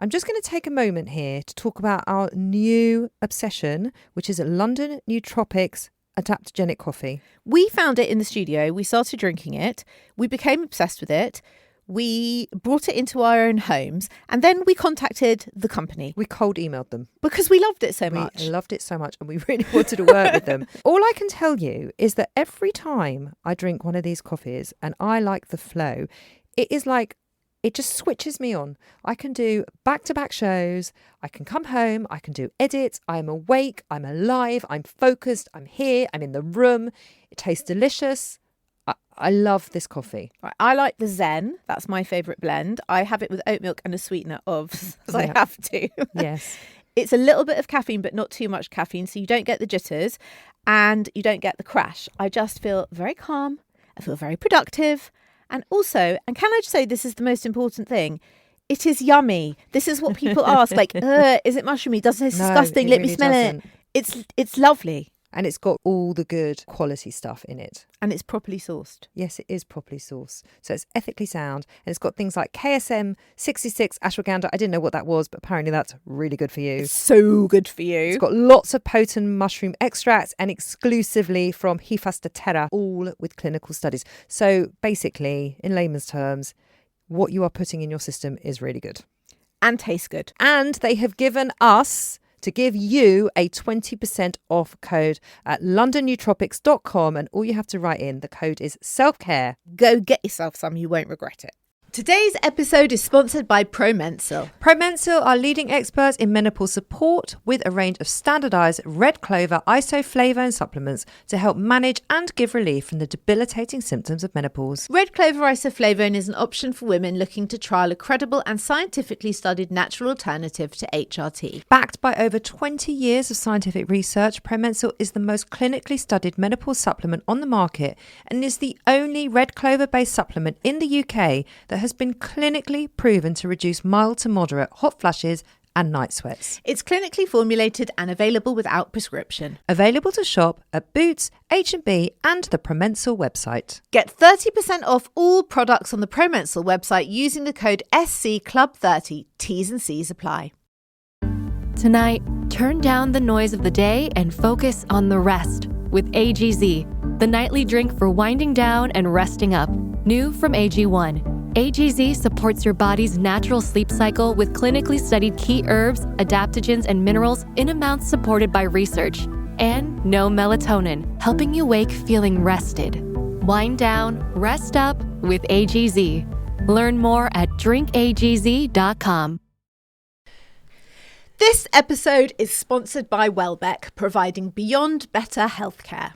I'm just going to take a moment here to talk about our new obsession, which is London Nootropics adaptogenic coffee. We found it in the studio. We started drinking it. We became obsessed with it. We brought it into our own homes, and then we contacted the company. We cold emailed them. Because we loved it so much. We loved it so much, and we really wanted to work with them. All I can tell you is that every time I drink one of these coffees and I like the flow, it is like, it just switches me on. I can do back-to-back shows. I can come home. I can do edits. I'm awake. I'm alive. I'm focused. I'm here. I'm in the room. It tastes delicious. I love this coffee. Right, I like the Zen. That's my favourite blend. I have it with oat milk and a sweetener of, because I have to. Yes. It's a little bit of caffeine, but not too much caffeine. So you don't get the jitters and you don't get the crash. I just feel very calm. I feel very productive. And also, and can I just say this is the most important thing, it is yummy. This is what people ask, like, is it mushroomy? Doesn't it disgusting? Let me smell it. It's lovely. And it's got all the good quality stuff in it. And it's properly sourced. Yes, it is properly sourced. So it's ethically sound. And it's got things like KSM 66 ashwagandha. I didn't know what that was, but apparently that's really good for you. It's so good for you. It's got lots of potent mushroom extracts and exclusively from Hephaestus, all with clinical studies. So basically, in layman's terms, what you are putting in your system is really good. And tastes good. And they have given us, to give you a 20% off code at londonnootropics.com, and all you have to write in, the code is self-care. Go get yourself some, you won't regret it. Today's episode is sponsored by Promensil. Promensil are leading experts in menopause support with a range of standardised red clover isoflavone supplements to help manage and give relief from the debilitating symptoms of menopause. Red clover isoflavone is an option for women looking to trial a credible and scientifically studied natural alternative to HRT. Backed by over 20 years of scientific research, Promensil is the most clinically studied menopause supplement on the market and is the only red clover-based supplement in the UK that has been clinically proven to reduce mild to moderate hot flashes and night sweats. It's clinically formulated and available without prescription. Available to shop at Boots, H&B and the Promensil website. Get 30% off all products on the Promensil website using the code SCCLUB30. T's and C's apply. Tonight, turn down the noise of the day and focus on the rest with AGZ, the nightly drink for winding down and resting up. New from AG1. AGZ supports your body's natural sleep cycle with clinically studied key herbs, adaptogens, and minerals in amounts supported by research. And no melatonin, helping you wake feeling rested. Wind down, rest up with AGZ. Learn more at drinkagz.com. This episode is sponsored by Welbeck, providing beyond better healthcare.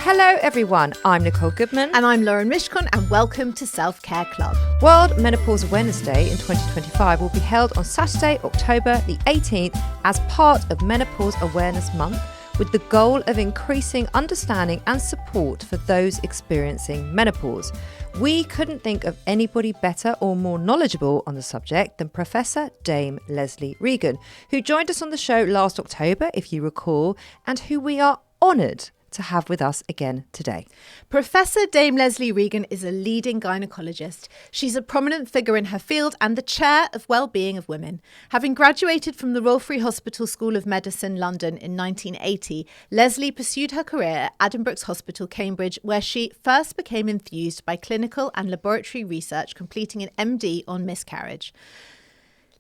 Hello everyone, I'm Nicole Goodman. And I'm Lauren Mishkon, and welcome to Self-Care Club. World Menopause Awareness Day in 2025 will be held on Saturday, October the 18th as part of Menopause Awareness Month, with the goal of increasing understanding and support for those experiencing menopause. We couldn't think of anybody better or more knowledgeable on the subject than Professor Dame Lesley Regan, who joined us on the show last October, if you recall, and who we are honoured to have with us again today. Professor Dame Lesley Regan is a leading gynaecologist. She's a prominent figure in her field and the chair of well-being of women. Having graduated from the Royal Free Hospital School of Medicine, London in 1980, Lesley pursued her career at Addenbrooke's Hospital, Cambridge, where she first became enthused by clinical and laboratory research, completing an MD on miscarriage.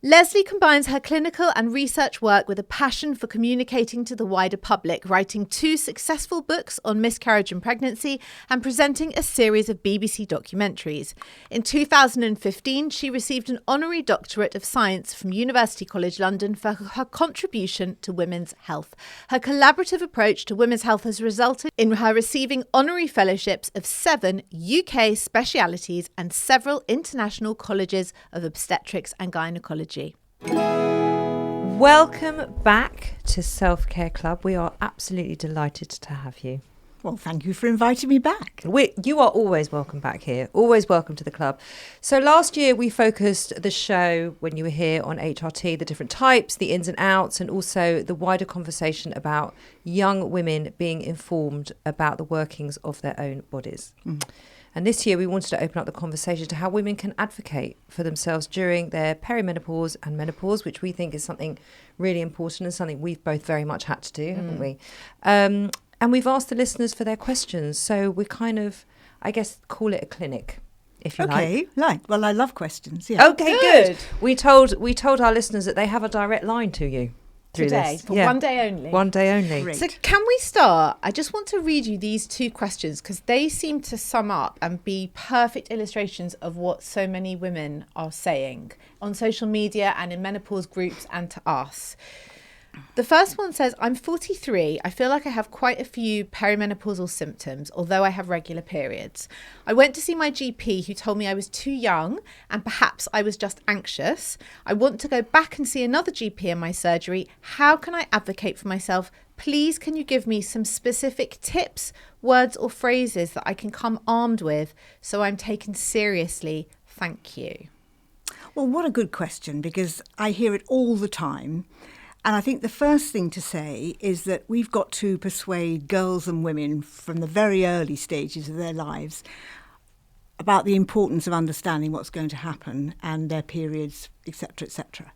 Lesley combines her clinical and research work with a passion for communicating to the wider public, writing 2 successful books on miscarriage and pregnancy and presenting a series of BBC documentaries. In 2015, she received an honorary doctorate of science from University College London for her contribution to women's health. Her collaborative approach to women's health has resulted in her receiving honorary fellowships of 7 UK specialities and several international colleges of obstetrics and gynecology. Welcome back to Self-Care Club. We are absolutely delighted to have you. Well, thank you for inviting me back. You are always welcome back here. Always welcome to the club. So last year we focused the show, when you were here, on HRT, the different types, the ins and outs, and also the wider conversation about young women being informed about the workings of their own bodies. And this year we wanted to open up the conversation to how women can advocate for themselves during their perimenopause and menopause, which we think is something really important and something we've both very much had to do, haven't we? And we've asked the listeners for their questions. So we kind of, I guess, call it a clinic, if you like. Okay, right. Well, I love questions. Yeah. Okay, good. We told our listeners that they have a direct line to you through Today, this. for one day only. One day only. Great. So can we start? I just want to read you these 2 questions because they seem to sum up and be perfect illustrations of what so many women are saying on social media and in menopause groups and to us. The first one says, I'm 43. I feel like I have quite a few perimenopausal symptoms, although I have regular periods. I went to see my GP who told me I was too young and perhaps I was just anxious. I want to go back and see another GP in my surgery. How can I advocate for myself? Please, can you give me some specific tips, words or phrases that I can come armed with so I'm taken seriously? Thank you. Well, what a good question, because I hear it all the time. And I think the first thing to say is that we've got to persuade girls and women from the very early stages of their lives about the importance of understanding what's going to happen and their periods, etc., etc.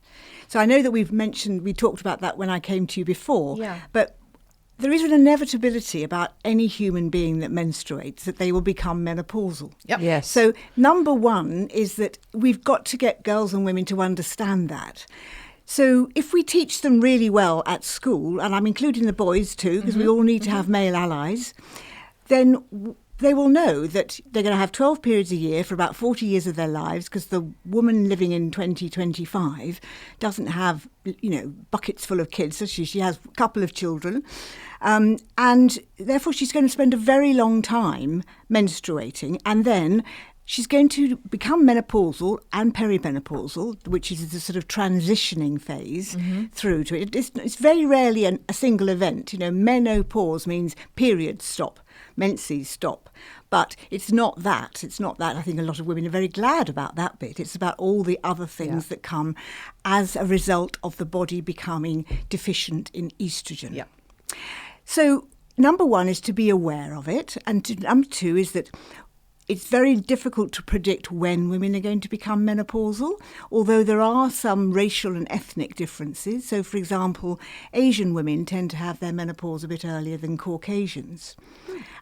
So I know that we talked about that when I came to you before, but there is an inevitability about any human being that menstruates that they will become menopausal. Yep. Yes. So number one is that we've got to get girls and women to understand that. So if we teach them really well at school, and I'm including the boys too, because we all need to have male allies, then they will know that they're going to have 12 periods a year for about 40 years of their lives, because the woman living in 2025 doesn't have, buckets full of kids. So she has a couple of children. And therefore she's going to spend a very long time menstruating, and then she's going to become menopausal and perimenopausal, which is the sort of transitioning phase through to it. It's very rarely a single event. Menopause means periods stop, menses stop. But it's not that. It's not that. I think a lot of women are very glad about that bit. It's about all the other things that come as a result of the body becoming deficient in estrogen. Yeah. So number one is to be aware of it. And number two is that it's very difficult to predict when women are going to become menopausal, although there are some racial and ethnic differences. So, for example, Asian women tend to have their menopause a bit earlier than Caucasians.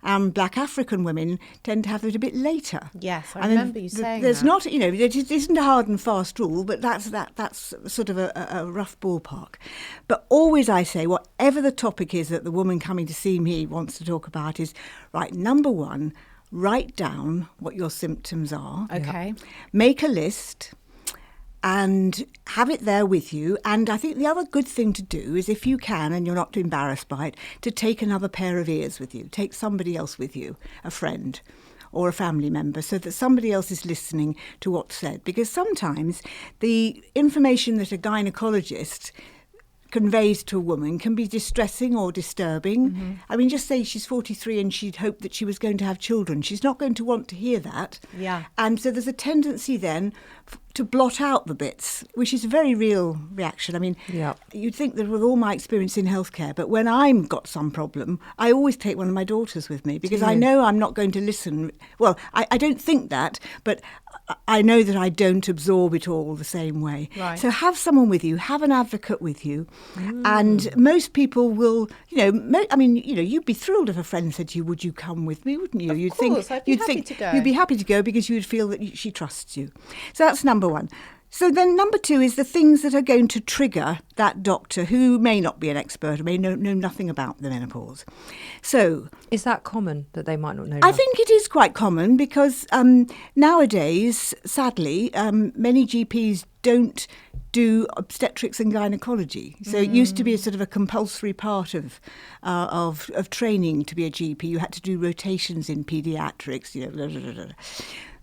Black African women tend to have it a bit later. Yes, I remember you saying there's that. not, it isn't a hard and fast rule, but that's sort of a rough ballpark. But always I say, whatever the topic is that the woman coming to see me wants to talk about is, right, number one, write down what your symptoms are. Okay. Make a list and have it there with you. And I think the other good thing to do is, if you can, and you're not too embarrassed by it, to take another pair of ears with you. Take somebody else with you, a friend or a family member, so that somebody else is listening to what's said. Because sometimes the information that a gynecologist conveys to a woman can be distressing or disturbing. I mean, just say she's 43 and she'd hoped that she was going to have children. She's not going to want to hear that. Yeah. And so there's a tendency then to blot out the bits, which is a very real reaction. I mean, you'd think that with all my experience in healthcare, but when I've got some problem, I always take one of my daughters with me, because I know I'm not going to listen. Well, I don't think that, but I know that I don't absorb it all the same way. Right. So have someone with you, have an advocate with you. And most people will, you'd be thrilled if a friend said to you, would you come with me, wouldn't you? Of course, I'd be happy to go. You'd be happy to go because you'd feel that she trusts you. So that's number one. So then number two is the things that are going to trigger that doctor who may not be an expert or may know nothing about the menopause. So is that common that they might not know? I think it is quite common because nowadays, sadly, many GPs don't do obstetrics and gynecology. So it used to be a sort of a compulsory part of training to be a GP. You had to do rotations in paediatrics, blah, blah, blah, blah.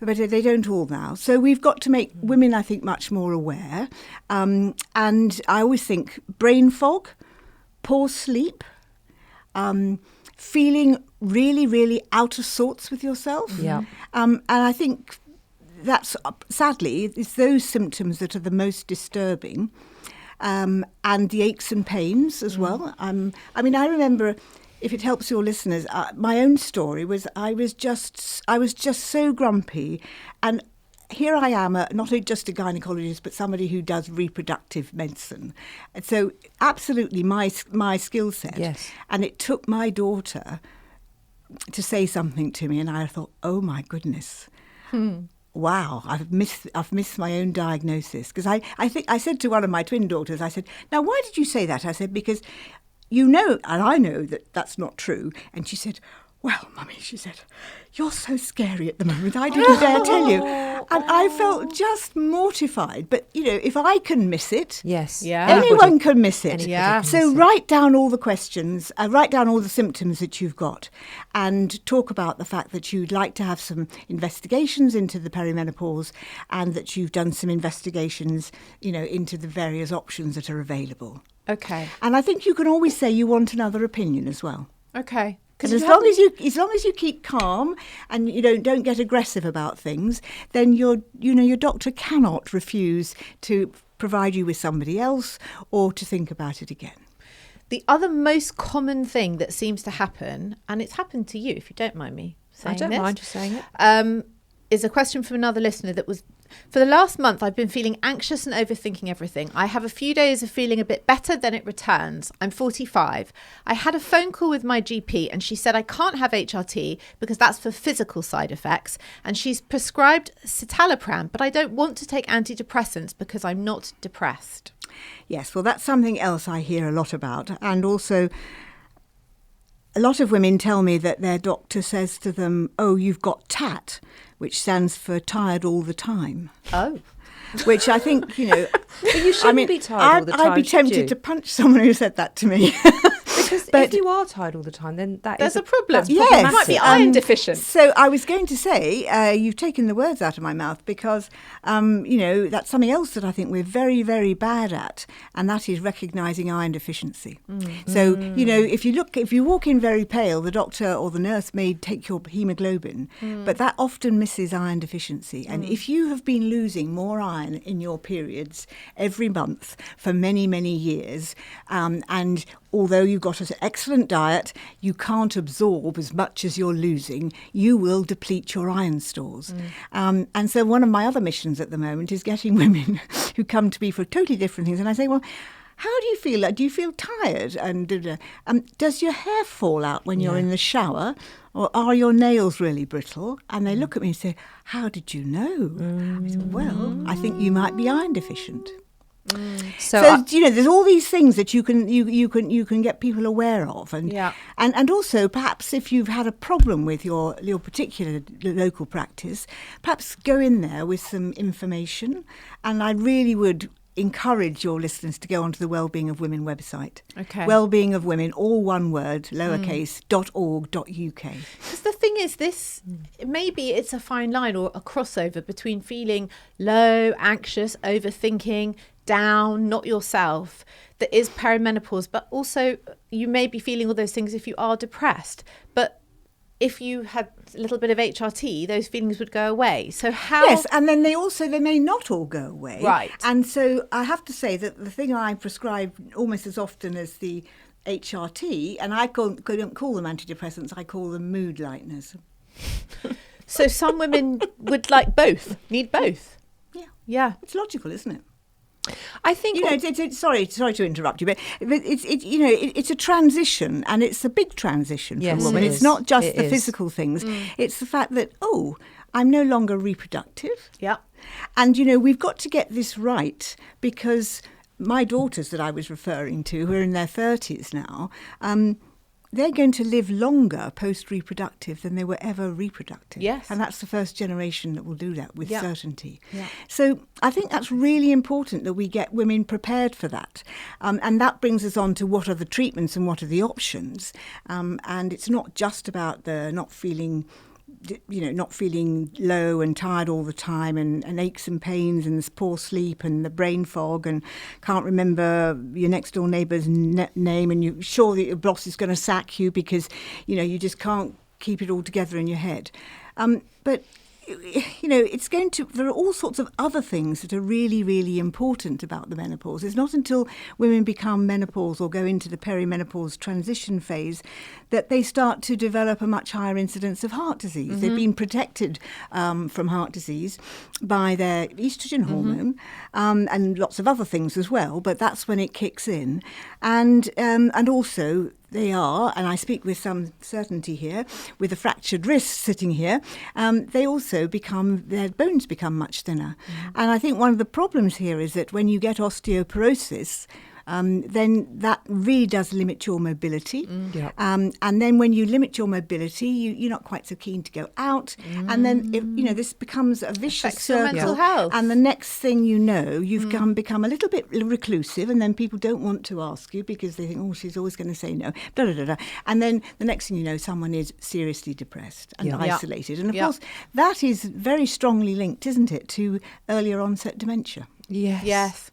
But they don't all now. So we've got to make women, I think, much more aware. And I always think brain fog, poor sleep, feeling really, really out of sorts with yourself. Yeah. And I think that's, sadly, it's those symptoms that are the most disturbing. And the aches and pains as well. I remember, if it helps your listeners, my own story was I was just so grumpy, and here I am, not just a gynaecologist, but somebody who does reproductive medicine. And so absolutely my skill set. Yes. And it took my daughter to say something to me, and I thought, oh my goodness. Wow, I've missed my own diagnosis. Because I think I said to one of my twin daughters, I said, now why did you say that? I said, because you know, and I know that that's not true. And she said, well, Mummy, she said, you're so scary at the moment. I didn't dare tell you. And I felt just mortified. But, you know, if I can miss it, Yes. Yeah. anyone can miss it. Anybody Yeah. can So miss it. write down all the questions, write down all the symptoms that you've got, and talk about the fact that you'd like to have some investigations into the perimenopause, and that you've done some investigations, you know, into the various options that are available. Okay. And I think you can always say you want another opinion as well. Okay. Because as long as you keep calm and you don't get aggressive about things, then your doctor cannot refuse to provide you with somebody else or to think about it again. The other most common thing that seems to happen, and it's happened to you, if you don't mind me saying I don't this, mind you saying it. is a question from another listener that was, for the last month, I've been feeling anxious and overthinking everything. I have a few days of feeling a bit better, then it returns. I'm 45. I had a phone call with my GP and she said I can't have HRT because that's for physical side effects. And she's prescribed citalopram, but I don't want to take antidepressants because I'm not depressed. Yes, well, that's something else I hear a lot about. And also, a lot of women tell me that their doctor says to them, oh, you've got TAT, which stands for tired all the time. Oh. Which I think, you know... But you shouldn't be tired all the time, I'd be should tempted you? to punch someone who said that to me. Because But- if you are tired all the time, then There's a problem. that's Yes. You might be iron deficient. So I was going to say, you've taken the words out of my mouth because, you know, that's something else that I think we're very, very bad at, and that is recognising iron deficiency. So, you know, if you walk in very pale, the doctor or the nurse may take your haemoglobin, but that often misses iron deficiency. And if you have been losing more iron in your periods every month for many, many years, and although you've got an excellent diet, you can't absorb as much as you're losing, you will deplete your iron stores. And so one of my other missions at the moment is getting women who come to me for totally different things. And I say, well, how do you feel? Do you feel tired? And does your hair fall out when you're in the shower? Or are your nails really brittle? And they look at me and say, how did you know? I said, well, I think you might be iron deficient. So you know, there's all these things that you can get people aware of, and also perhaps if you've had a problem with your particular local practice, perhaps go in there with some information. And I really would encourage your listeners to go onto the Wellbeing of Women website. Okay. Wellbeing of Women, all one word, lowercase, .org.uk. Because the thing is, this maybe it's a fine line or a crossover between feeling low, anxious, overthinking, down, not yourself, that is perimenopause, but also you may be feeling all those things if you are depressed. But if you had a little bit of HRT, those feelings would go away. So how... Yes, and then they may not all go away. Right. And so I have to say that the thing I prescribe almost as often as the HRT, and I don't call them antidepressants, I call them mood lighteners. So some women would like both, need both. Yeah. Yeah. It's logical, isn't it? I think You know, it's sorry to interrupt you, but it's a transition, and it's a big transition for Yes, a woman. it It's is. not just It the is. physical things. It's the fact that, oh, I'm no longer reproductive. Yeah. And, you know, we've got to get this right, because my daughters that I was referring to, who are in their 30s now, they're going to live longer post-reproductive than they were ever reproductive. Yes. And that's the first generation that will do that with Yeah. certainty. Yeah. So I think that's really important that we get women prepared for that. And that brings us on to what are the treatments and what are the options. And it's not just about the not feeling not feeling low and tired all the time, and aches and pains and this poor sleep and the brain fog and can't remember your next door neighbour's name, and you're sure that your boss is going to sack you because, you just can't keep it all together in your head. But there are all sorts of other things that are really, really important about the menopause. It's not until women become menopause or go into the perimenopause transition phase that they start to develop a much higher incidence of heart disease. Mm-hmm. They've been protected from heart disease by their estrogen hormone and lots of other things as well, but that's when it kicks in. And also they are, and I speak with some certainty here, with a fractured wrist sitting here, they also their bones become much thinner. Mm. And I think one of the problems here is that when you get osteoporosis, then that really does limit your mobility. Mm. Yeah. And then when you limit your mobility, you're not quite so keen to go out. Mm. And then, this becomes a vicious circle. Your mental health. And the next thing you know, you've become a little bit reclusive, and then people don't want to ask you because they think, oh, she's always going to say no. Da, da, da, da. And then the next thing you know, someone is seriously depressed and isolated. And of course, that is very strongly linked, isn't it, to earlier onset dementia. Yes.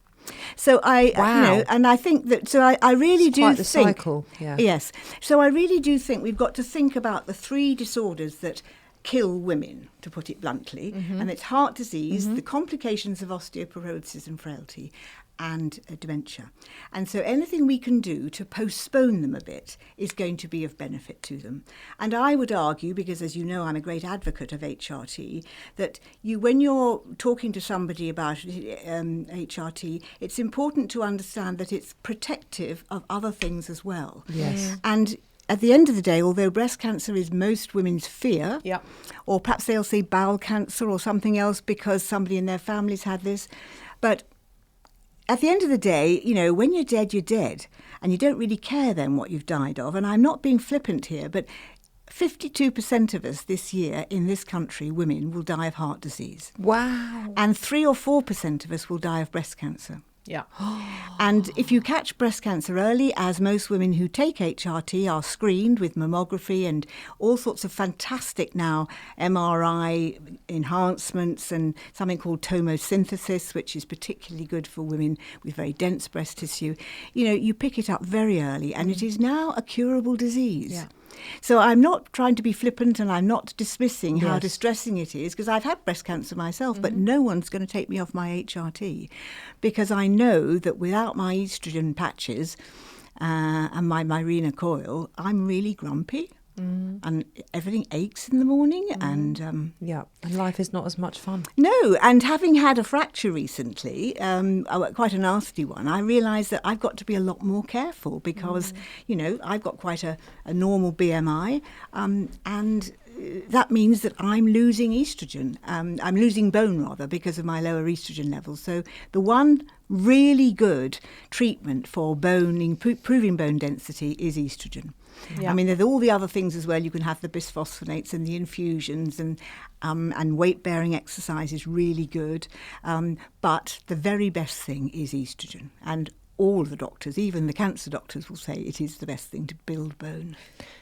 So and I think that. So I really do quite the think. Cycle. Yeah. Yes. So I really do think we've got to think about the 3 disorders that kill women, to put it bluntly, and it's heart disease, the complications of osteoporosis and frailty, and dementia. And so anything we can do to postpone them a bit is going to be of benefit to them. And I would argue, because as you know, I'm a great advocate of HRT, that when you're talking to somebody about HRT, it's important to understand that it's protective of other things as well. Yes. And at the end of the day, although breast cancer is most women's fear, or perhaps they'll say bowel cancer or something else because somebody in their family's had this, but at the end of the day, when you're dead, and you don't really care then what you've died of. And I'm not being flippant here, but 52% of us this year in this country, women, will die of heart disease. Wow. And 3 or 4% of us will die of breast cancer. Yeah. And if you catch breast cancer early, as most women who take HRT are screened with mammography and all sorts of fantastic now MRI enhancements and something called tomosynthesis, which is particularly good for women with very dense breast tissue, you pick it up very early, and it is now a curable disease. Yeah. So I'm not trying to be flippant, and I'm not dismissing how distressing it is, because I've had breast cancer myself, but no one's going to take me off my HRT, because I know that without my estrogen patches and my Mirena coil, I'm really grumpy. And everything aches in the morning, and and life is not as much fun. No, and having had a fracture recently, quite a nasty one, I realised that I've got to be a lot more careful because, I've got quite a normal BMI, and that means that I'm losing estrogen. I'm losing bone, rather, because of my lower estrogen levels. So the one really good treatment for improving bone density is estrogen. Yeah. I mean, there's all the other things as well. You can have the bisphosphonates and the infusions, and weight-bearing exercise is really good. But the very best thing is estrogen. And all the doctors, even the cancer doctors, will say it is the best thing to build bone.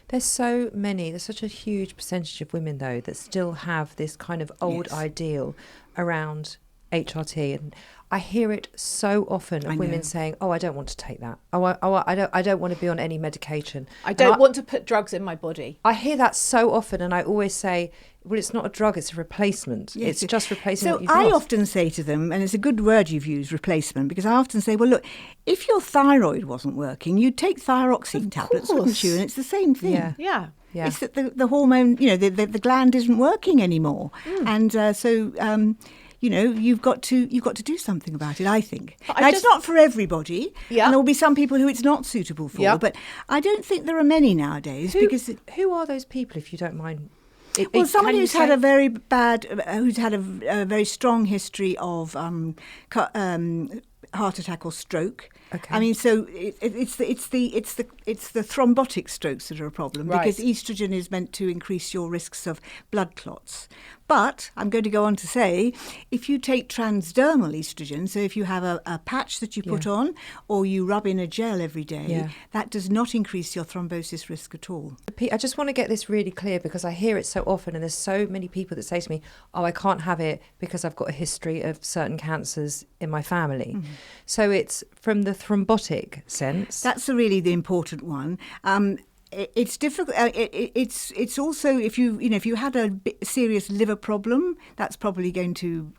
There's such a huge percentage of women, though, that still have this kind of old ideal around HRT, and I hear it so often of women saying, "Oh, I don't want to take that. I don't want to be on any medication. I don't want to put drugs in my body." I hear that so often, and I always say, "Well, it's not a drug; it's a replacement. Yes. It's just replacing what you've lost." So I often say to them, and it's a good word you've used, replacement, because I often say, "Well, look, if your thyroid wasn't working, you'd take thyroxine tablets, wouldn't you? And it's the same thing." Yeah. It's that the hormone, the gland isn't working anymore, and you've got to do something about it, I think. Now, it's not for everybody, and there will be some people who it's not suitable for, but I don't think there are many nowadays. Who are those people, if you don't mind? Somebody who's had a very very strong history of heart attack or stroke, Okay. I mean, so it's the thrombotic strokes that are a problem, because estrogen is meant to increase your risks of blood clots. But I'm going to go on to say, if you take transdermal estrogen, so if you have a patch that you put on or you rub in a gel every day, that does not increase your thrombosis risk at all. Pete, I just want to get this really clear, because I hear it so often, and there's so many people that say to me, oh, I can't have it because I've got a history of certain cancers in my family. Mm-hmm. So it's from the thrombotic sense. That's really the important one. It's difficult. It's also, if you had a serious liver problem, that's probably going to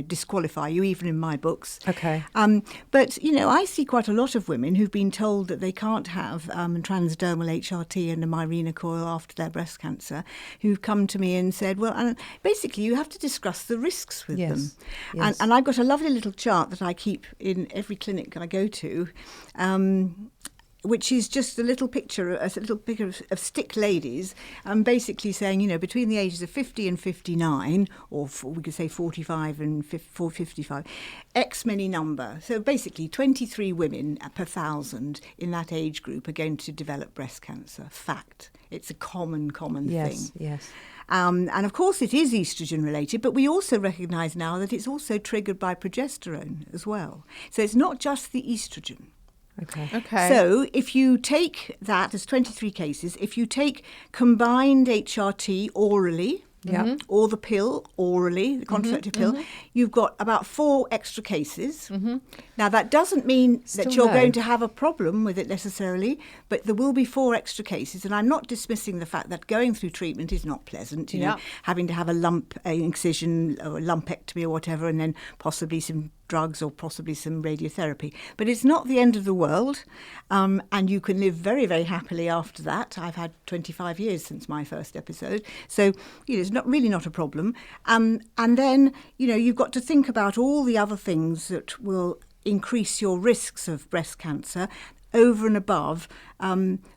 disqualify you, even in my books. Okay. But I see quite a lot of women who've been told that they can't have transdermal HRT and a Mirena coil after their breast cancer, who've come to me and said, well, basically you have to discuss the risks with them. Yes. And I've got a lovely little chart that I keep in every clinic I go to, which is just a little picture of stick ladies, basically saying, between the ages of 50 and 59, or we could say 45 and 55, X many number. So basically 23 women per 1,000 in that age group are going to develop breast cancer. Fact. It's a common thing. Yes. And of course it is estrogen related, but we also recognise now that it's also triggered by progesterone as well. So it's not just the estrogen. Okay. So if you take that, there's 23 cases, if you take combined HRT orally, or the pill orally, the contraceptive pill, you've got about 4 extra cases. Mm-hmm. Now, that doesn't mean that you're going to have a problem with it necessarily, but there will be 4 extra cases. And I'm not dismissing the fact that going through treatment is not pleasant, you know, having to have an incision or a lumpectomy or whatever, and then possibly some drugs or possibly some radiotherapy. But it's not the end of the world, and you can live very, very happily after that. I've had 25 years since my first episode, so it's not a problem. And then you've got to think about all the other things that will increase your risks of breast cancer over and above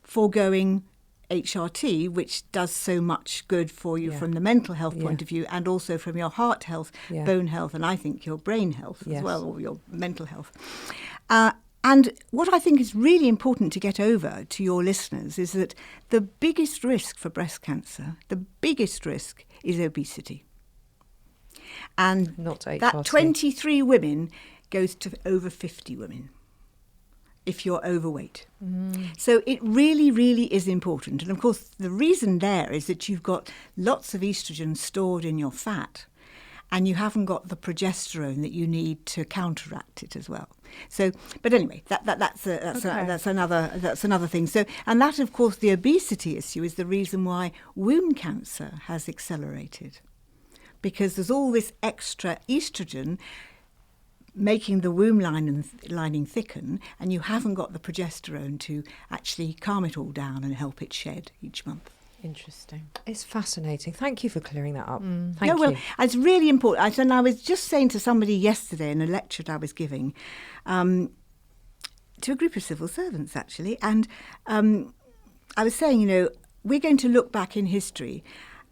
foregoing HRT, which does so much good for you from the mental health point of view, and also from your heart health, bone health, and I think your brain health as well, or your mental health. And what I think is really important to get over to your listeners is that the biggest risk for breast cancer, the biggest risk is obesity. And not HRT. That 23 women goes to over 50 women if you're overweight. So it really, really is important. And of course, the reason there is that you've got lots of estrogen stored in your fat, and you haven't got the progesterone that you need to counteract it as well. So, but anyway, that's another thing. So, and that, of course, the obesity issue is the reason why womb cancer has accelerated, because there's all this extra estrogen making the womb lining thicken, and you haven't got the progesterone to actually calm it all down and help it shed each month. Interesting. It's fascinating. Thank you for clearing that up. Thank you. Well, it's really important. And I was just saying to somebody yesterday in a lecture that I was giving to a group of civil servants, actually, and I was saying, we're going to look back in history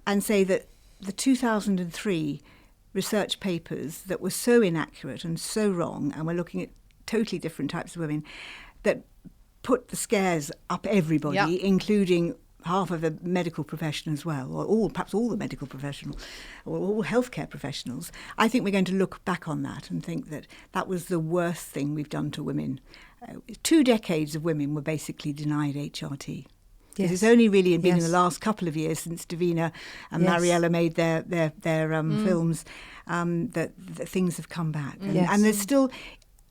and say that the 2003 research papers that were so inaccurate and so wrong, and we're looking at totally different types of women, that put the scares up everybody, including half of the medical profession as well, or perhaps all the medical professional, or all healthcare professionals. I think we're going to look back on that and think that that was the worst thing we've done to women. 2 decades of women were basically denied HRT. Yes. It's only really been in the last couple of years since Davina and Mariella made their films that things have come back. And there's still...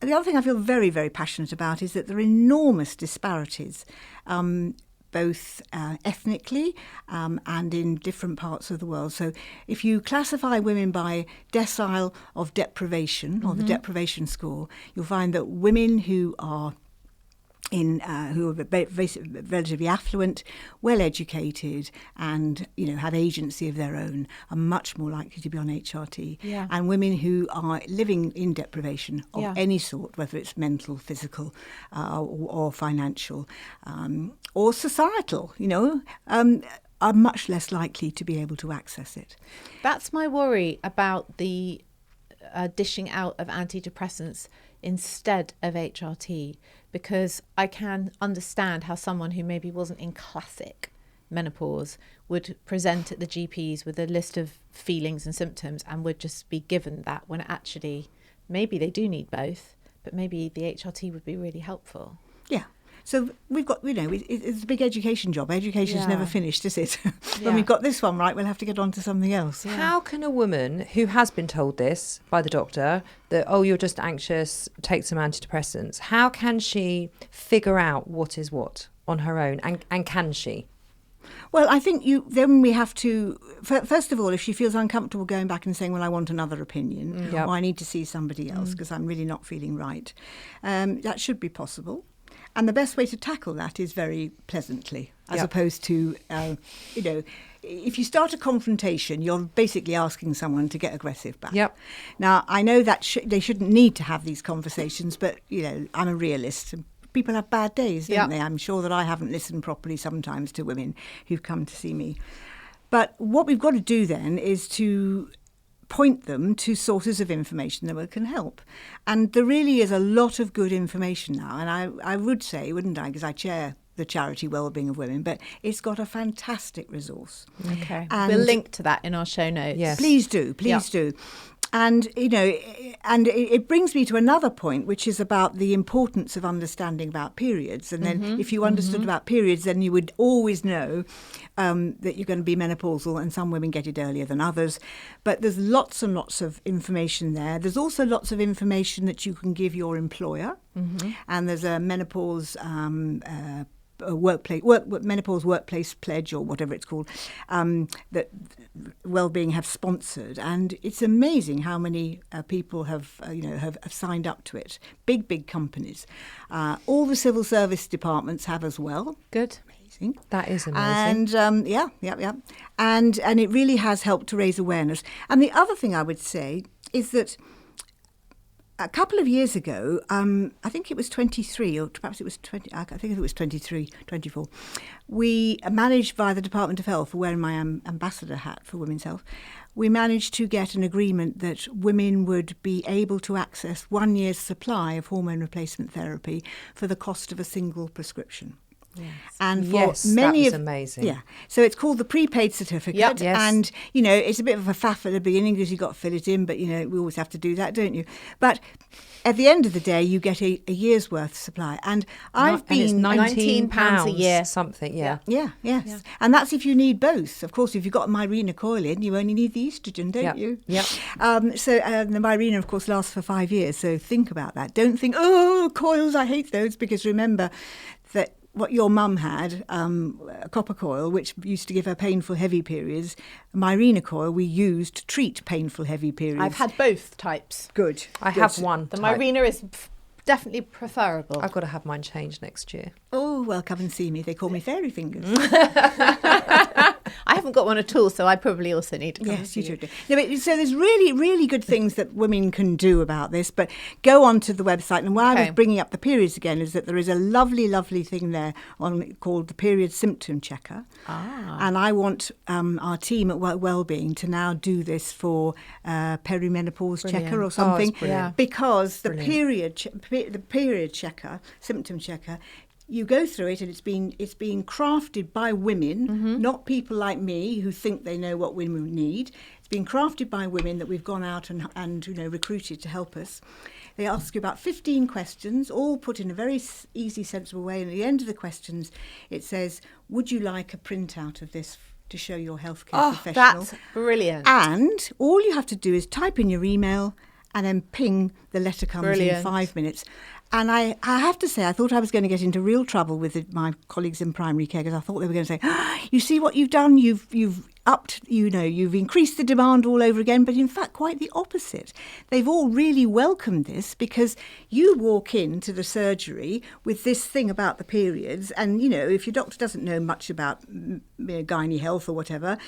The other thing I feel very, very passionate about is that there are enormous disparities, both ethnically and in different parts of the world. So if you classify women by decile of deprivation, or the deprivation score, you'll find that women who are who are relatively affluent, well-educated, and have agency of their own, are much more likely to be on HRT. Yeah. And women who are living in deprivation of any sort, whether it's mental, physical, or financial, or societal, are much less likely to be able to access it. That's my worry about the dishing out of antidepressants instead of HRT, because I can understand how someone who maybe wasn't in classic menopause would present at the GPs with a list of feelings and symptoms and would just be given that, when actually maybe they do need both, but maybe the HRT would be really helpful. Yeah. So we've got, it's a big education job. Education's never finished, is it? When we've got this one right, we'll have to get on to something else. Yeah. How can a woman who has been told this by the doctor, that, oh, you're just anxious, take some antidepressants, how can she figure out what is what on her own? And can she? Well, I think then we have to, first of all, if she feels uncomfortable going back and saying, well, I want another opinion, or I need to see somebody else because I'm really not feeling right, that should be possible. And the best way to tackle that is very pleasantly, as opposed to, if you start a confrontation, you're basically asking someone to get aggressive back. Yep. Now, I know that they shouldn't need to have these conversations, but, I'm a realist. People have bad days, don't they? I'm sure that I haven't listened properly sometimes to women who've come to see me. But what we've got to do then is to point them to sources of information that can help. And there really is a lot of good information now. And I would say, wouldn't I, because I chair the charity Wellbeing of Women, but it's got a fantastic resource. Okay. And we'll link to that in our show notes. Yes. Please do. And, and it brings me to another point, which is about the importance of understanding about periods. And then if you understood about periods, then you would always know that you're going to be menopausal, and some women get it earlier than others. But there's lots and lots of information there. There's also lots of information that you can give your employer. And there's a menopause menopause workplace pledge, or whatever it's called, that Wellbeing have sponsored, and it's amazing how many people have signed up to it. Big companies, all the civil service departments have as well. Good. Amazing. That is amazing. And and it really has helped to raise awareness. And the other thing I would say is that a couple of years ago, I think it was 23, or perhaps it was 20, I think it was 23, 24, we managed via the Department of Health, for wearing my ambassador hat for Women's Health, we managed to get an agreement that women would be able to access 1 year's supply of hormone replacement therapy for the cost of a single prescription. Yes. And for many that was amazing. Yeah, so it's called the prepaid certificate, and it's a bit of a faff at the beginning because you've got to fill it in, but we always have to do that, don't you? But at the end of the day, you get a year's worth supply, and I've been £19 a year, something. Yes, and that's if you need both. Of course, if you've got Mirena coil in, you only need the estrogen, don't you? Yeah. So the Mirena, of course, lasts for 5 years. So think about that. Don't think, oh, coils, I hate those, because remember that what your mum had, a copper coil, which used to give her painful, heavy periods. Mirena coil we used to treat painful, heavy periods. I've had both types. Good. I have one. The Mirena is definitely preferable. I've got to have mine changed next year. Oh, well, come and see me. They call me Fairy Fingers. I haven't got one at all, so I probably also need to come. Yes, you should do. No, but, so there's really, really good things that women can do about this, but go onto the website. And why I was bringing up the periods again is that there is a lovely, lovely thing there called the Period Symptom Checker. And I want our team at Wellbeing to now do this for perimenopause checker or something, because the period checker, symptom checker, you go through it, and it's being crafted by women, not people like me who think they know what women need. It's been crafted by women that we've gone out and recruited to help us. They ask you about 15 questions, all put in a very easy, sensible way. And at the end of the questions, it says, would you like a printout of this to show your healthcare professional? That's brilliant. And all you have to do is type in your email, and then ping, the letter comes in 5 minutes. And I have to say, I thought I was going to get into real trouble with my colleagues in primary care, because I thought they were going to say, you see what you've done? You've upped, you've increased the demand all over again. But in fact, quite the opposite. They've all really welcomed this, because you walk into the surgery with this thing about the periods. And, if your doctor doesn't know much about gynae health or whatever,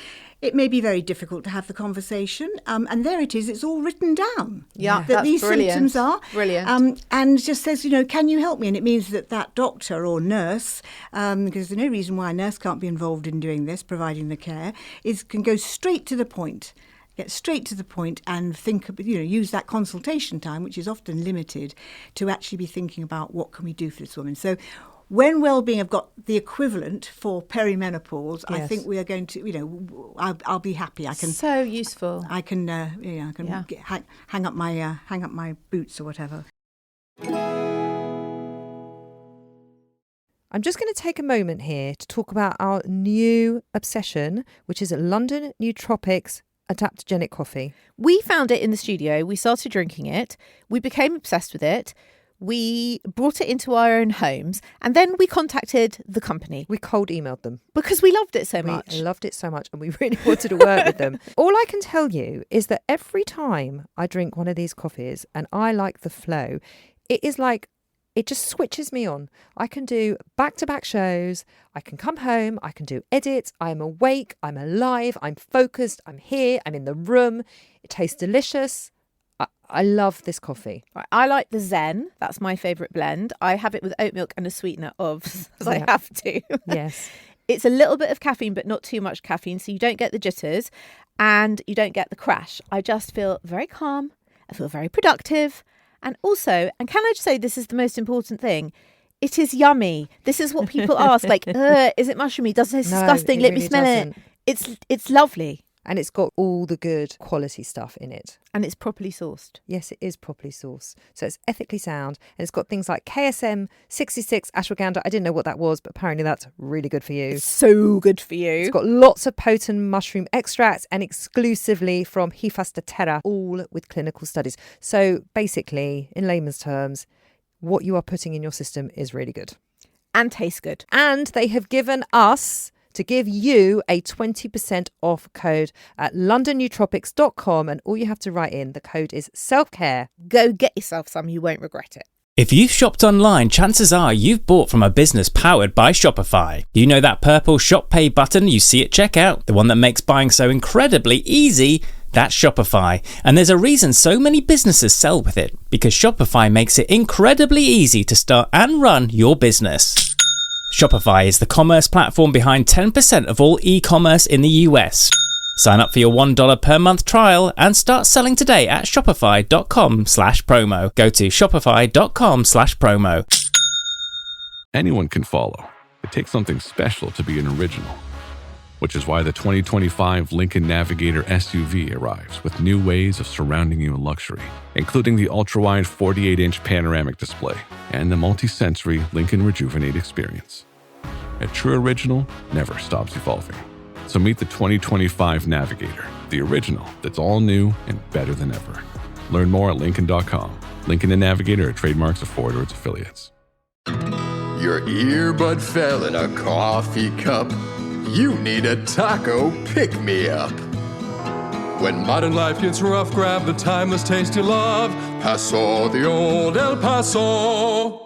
it may be very difficult to have the conversation. And there it is. It's all written down. Yeah, that that's these brilliant. Symptoms are. Brilliant. And just says, can you help me? And it means that doctor or nurse, because there's no reason why a nurse can't be involved in doing this, providing the care, can go straight to the point. get straight to the point and think, use that consultation time, which is often limited, to actually be thinking about what can we do for this woman. So when Wellbeing have got the equivalent for perimenopause, I think we are going to, I'll be happy. I can so useful. I can, hang up my boots or whatever. I'm just going to take a moment here to talk about our new obsession, which is London Nootropics adaptogenic coffee. We found it in the studio. We started drinking it. We became obsessed with it. We brought it into our own homes, and then we contacted the company. We cold emailed them. Because we loved it so much. We loved it so much, and we really wanted to work with them. All I can tell you is that every time I drink one of these coffees and I like the flow, it is like, it just switches me on. I can do back-to-back shows. I can come home. I can do edits. I'm awake. I'm alive. I'm focused. I'm here. I'm in the room. It tastes delicious. I love this coffee. Right, I like the Zen. That's my favourite blend. I have it with oat milk and a sweetener of, as I have to. Yes. It's a little bit of caffeine, but not too much caffeine, so you don't get the jitters and you don't get the crash. I just feel very calm. I feel very productive. And also, and can I just say this is the most important thing, it is yummy. This is what people ask, like, is it mushroomy? Does it taste disgusting? Let me smell it. It's lovely. And it's got all the good quality stuff in it. And it's properly sourced. Yes, it is properly sourced. So it's ethically sound. And it's got things like KSM 66 ashwagandha. I didn't know what that was, but apparently that's really good for you. It's so good for you. It's got lots of potent mushroom extracts and exclusively from Hephaestus, all with clinical studies. So basically, in layman's terms, what you are putting in your system is really good. And tastes good. And they have given us, to give you a 20% off code at londonnootropics.com, and all you have to write in, the code is self-care. Go get yourself some, you won't regret it. If you've shopped online, chances are you've bought from a business powered by Shopify. You know that purple Shop Pay button you see at checkout? The one that makes buying so incredibly easy? That's Shopify. And there's a reason so many businesses sell with it, because Shopify makes it incredibly easy to start and run your business. Shopify is the commerce platform behind 10% of all e-commerce in the US. Sign up for your $1 per month trial and start selling today at shopify.com/promo. Go to shopify.com/promo. Anyone can follow. It takes something special to be an original, which is why the 2025 Lincoln Navigator SUV arrives with new ways of surrounding you in luxury, including the ultra-wide 48-inch panoramic display and the multi-sensory Lincoln Rejuvenate experience. A true original never stops evolving. So meet the 2025 Navigator, the original that's all new and better than ever. Learn more at Lincoln.com. Lincoln and Navigator are trademarks of Ford or its affiliates. Your earbud fell in a coffee cup. You need a taco pick-me-up. When modern life gets rough, grab the timeless taste you love. Paso, the old El Paso.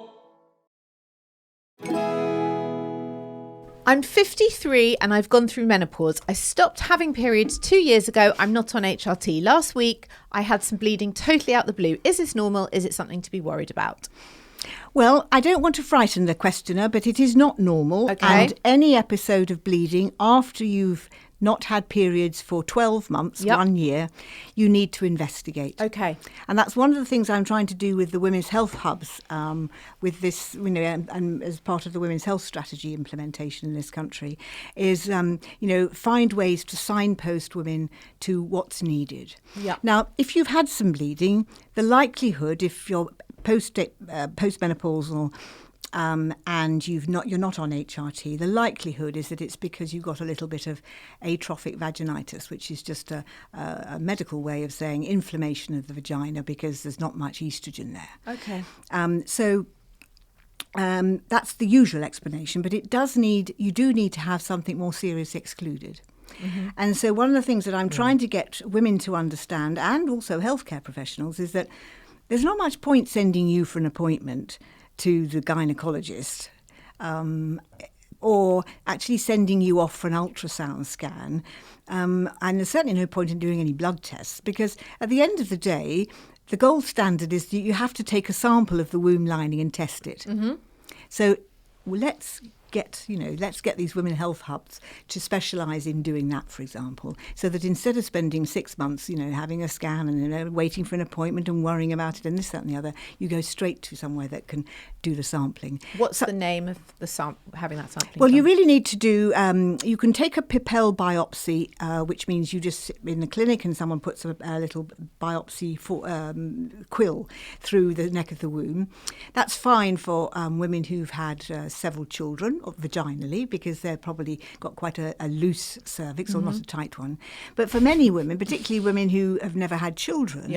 I'm 53 and I've gone through menopause. I stopped having periods 2 years ago. I'm not on HRT. Last week, I had some bleeding totally out the blue. Is this normal? Is it something to be worried about? Well, I don't want to frighten the questioner, but it is not normal. Okay. And any episode of bleeding after you've not had periods for 12 months, 1 year, you need to investigate. Okay. And that's one of the things I'm trying to do with the Women's Health Hubs, with this, and as part of the Women's Health Strategy implementation in this country, is, find ways to signpost women to what's needed. Yeah. Now, if you've had some bleeding, the likelihood, if you're postmenopausal, and you're not on HRT, the likelihood is that it's because you got a little bit of atrophic vaginitis, which is just a medical way of saying inflammation of the vagina because there's not much estrogen there. Okay. So that's the usual explanation, but you do need to have something more serious excluded. Mm-hmm. And so one of the things that I'm trying to get women to understand, and also healthcare professionals, is that there's not much point sending you for an appointment to the gynecologist, or actually sending you off for an ultrasound scan. And there's certainly no point in doing any blood tests, because at the end of the day, the gold standard is that you have to take a sample of the womb lining and test it. Mm-hmm. So let's let's get these women health hubs to specialise in doing that, for example, so that instead of spending 6 months, having a scan and waiting for an appointment and worrying about it and this, that and the other, you go straight to somewhere that can do the sampling. What's the name of having that sampling Well, done? you really need to do, you can take a Pipel biopsy, which means you just sit in the clinic and someone puts a little biopsy quill through the neck of the womb. That's fine for women who've had several children, or vaginally, because they've probably got quite a loose cervix or not a tight one. But for many women, particularly women who have never had children,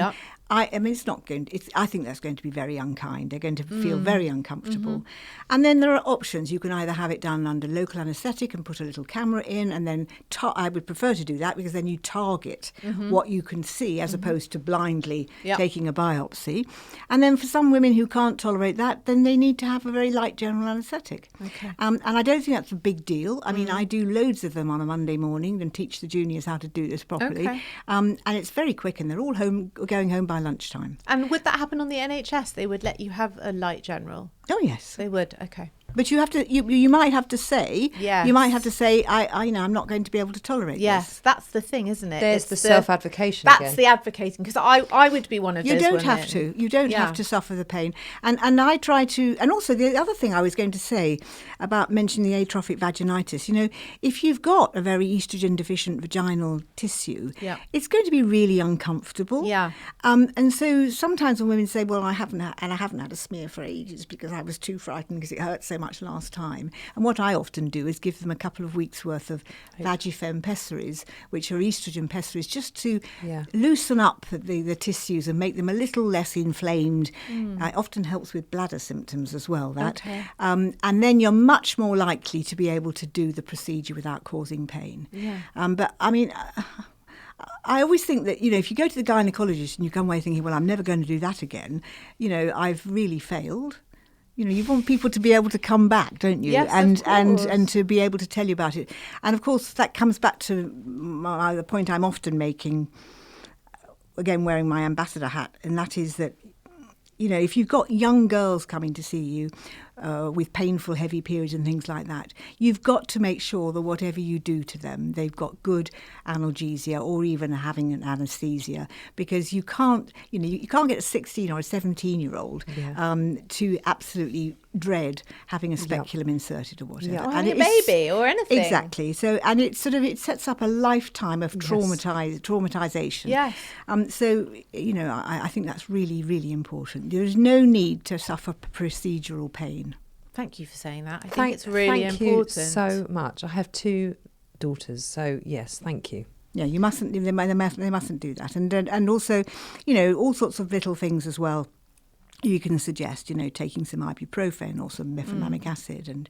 I think that's going to be very unkind. They're going to feel very uncomfortable. And then there are options. You can either have it done under local anaesthetic and put a little camera in, and then I would prefer to do that, because then you target what you can see as opposed to blindly taking a biopsy. And then for some women who can't tolerate that, then they need to have a very light general anaesthetic. Okay. And I don't think that's a big deal. I mean, I do loads of them on a Monday morning and teach the juniors how to do this properly. Okay. And it's very quick, and they're all going home by lunchtime. And would that happen on the NHS? They would let you have a light general? Oh, yes. They would, okay. But you have to. You might have to say. Yes. You might have to say. I'm not going to be able to tolerate Yes, this. that's the thing, isn't it? There's It's the self-advocation That's again. the advocating, because I would be one of You those don't women. have to. You don't Yeah. have to suffer the pain. And I try to. And also the other thing I was going to say about mentioning the atrophic vaginitis. If you've got a very estrogen deficient vaginal tissue, it's going to be really uncomfortable. Yeah. And so sometimes when women say, "Well, I haven't had a smear for ages because I was too frightened because it hurt so much last time." And what I often do is give them a couple of weeks' worth of Vagifem pessaries, which are estrogen pessaries, just to loosen up the tissues and make them a little less inflamed. It often helps with bladder symptoms as well, that. Okay. And then you're much more likely to be able to do the procedure without causing pain. Yeah. But I mean... I always think that, if you go to the gynaecologist and you come away thinking, well, I'm never going to do that again, I've really failed. You want people to be able to come back, don't you? Yes, and to be able to tell you about it. And of course, that comes back to the point I'm often making, again, wearing my ambassador hat, and that is that, if you've got young girls coming to see you with painful, heavy periods and things like that, you've got to make sure that whatever you do to them, they've got good analgesia or even having an anaesthesia, because you can't get a 16 or a 17-year-old to absolutely dread having a speculum inserted or whatever. Or any baby or anything. Exactly. So, and it sets up a lifetime of traumatization. Yes. So, I think that's really, really important. There is no need to suffer procedural pain. Thank you for saying that. I think it's really important. Thank you so much. I have 2 daughters, so yes, thank you. Yeah, you mustn't. They mustn't do that, and also, all sorts of little things as well. You can suggest, taking some ibuprofen or some mefenamic acid and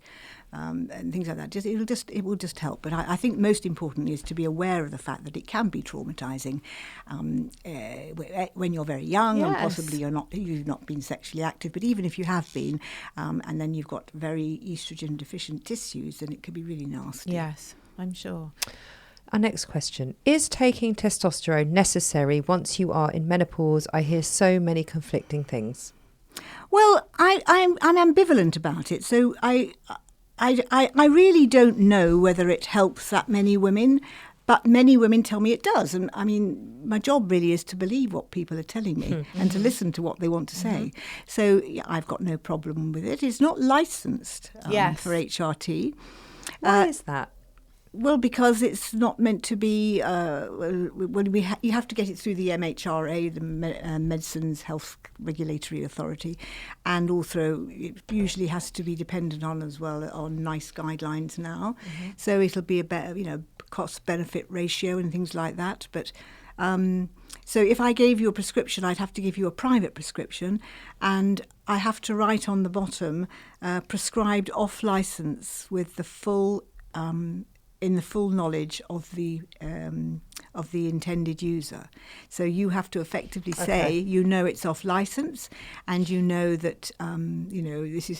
things like that. It will just help. But I think most importantly is to be aware of the fact that it can be traumatising when you're very young and possibly you've not been sexually active. But even if you have been, and then you've got very estrogen deficient tissues, then it could be really nasty. Yes, I'm sure. Our next question. Is taking testosterone necessary once you are in menopause? I hear so many conflicting things. Well, I'm ambivalent about it. So I really don't know whether it helps that many women, but many women tell me it does. And I mean, my job really is to believe what people are telling me and to listen to what they want to say. So I've got no problem with it. It's not licensed for HRT. Why is that? Well, because it's not meant to be. You have to get it through the MHRA, the Medicines Health Regulatory Authority, and also it usually has to be dependent on as well on NICE guidelines now. So it'll be a better, cost-benefit ratio and things like that. But so if I gave you a prescription, I'd have to give you a private prescription, and I have to write on the bottom prescribed off license with the full. In the full knowledge of the intended user. So you have to effectively say, it's off license, and that, this is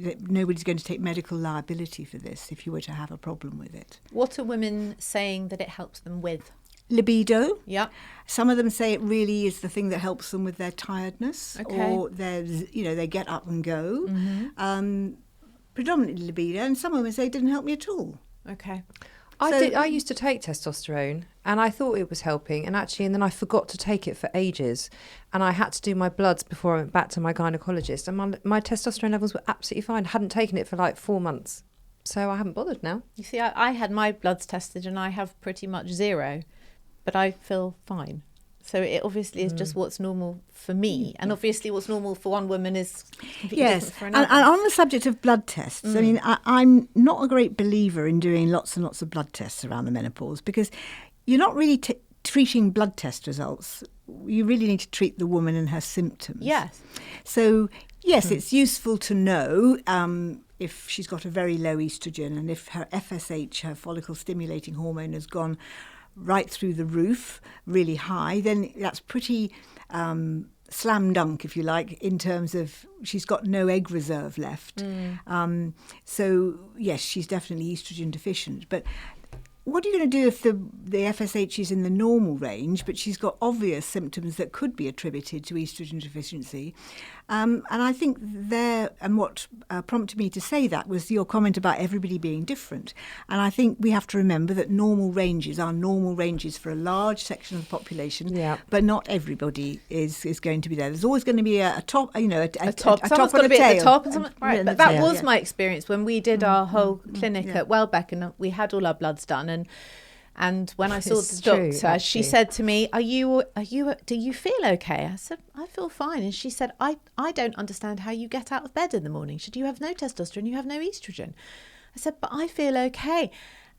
that nobody's going to take medical liability for this if you were to have a problem with it. What are women saying that it helps them with? Libido. Yeah. Some of them say it really is the thing that helps them with their tiredness, or their, they get up and go. predominantly libido, and some women say it didn't help me at all. Okay. I used to take testosterone and I thought it was helping, and then I forgot to take it for ages, and I had to do my bloods before I went back to my gynecologist, and my testosterone levels were absolutely fine. I hadn't taken it for like 4 months, so I haven't bothered now. You see, I had my bloods tested and I have pretty much 0, but I feel fine. So it obviously is just what's normal for me, and obviously what's normal for one woman is completely different for another. And on the subject of blood tests, I mean, I'm not a great believer in doing lots and lots of blood tests around the menopause, because you're not really treating blood test results. You really need to treat the woman and her symptoms. Yes. So, yes, it's useful to know if she's got a very low estrogen, and if her FSH, her follicle stimulating hormone, has gone right through the roof, really high, then that's pretty slam dunk, if you like, in terms of she's got no egg reserve left. So, yes, she's definitely estrogen deficient. But what are you going to do if the FSH is in the normal range, but she's got obvious symptoms that could be attributed to estrogen deficiency? And I think what prompted me to say that was your comment about everybody being different. And I think we have to remember that normal ranges are normal ranges for a large section of the population, but not everybody is going to be there. There's always going to be a top, a top Someone's and a got to be tail. at the top, and someone, right? But that was Yeah. my experience when we did our whole clinic at Welbeck, and we had all our bloods done. And when I saw It's the true, doctor, she actually. said to me, do you feel okay? I said, I feel fine. And she said, I don't understand how you get out of bed in the morning. She said, you have no testosterone, you have no estrogen. I said, but I feel okay.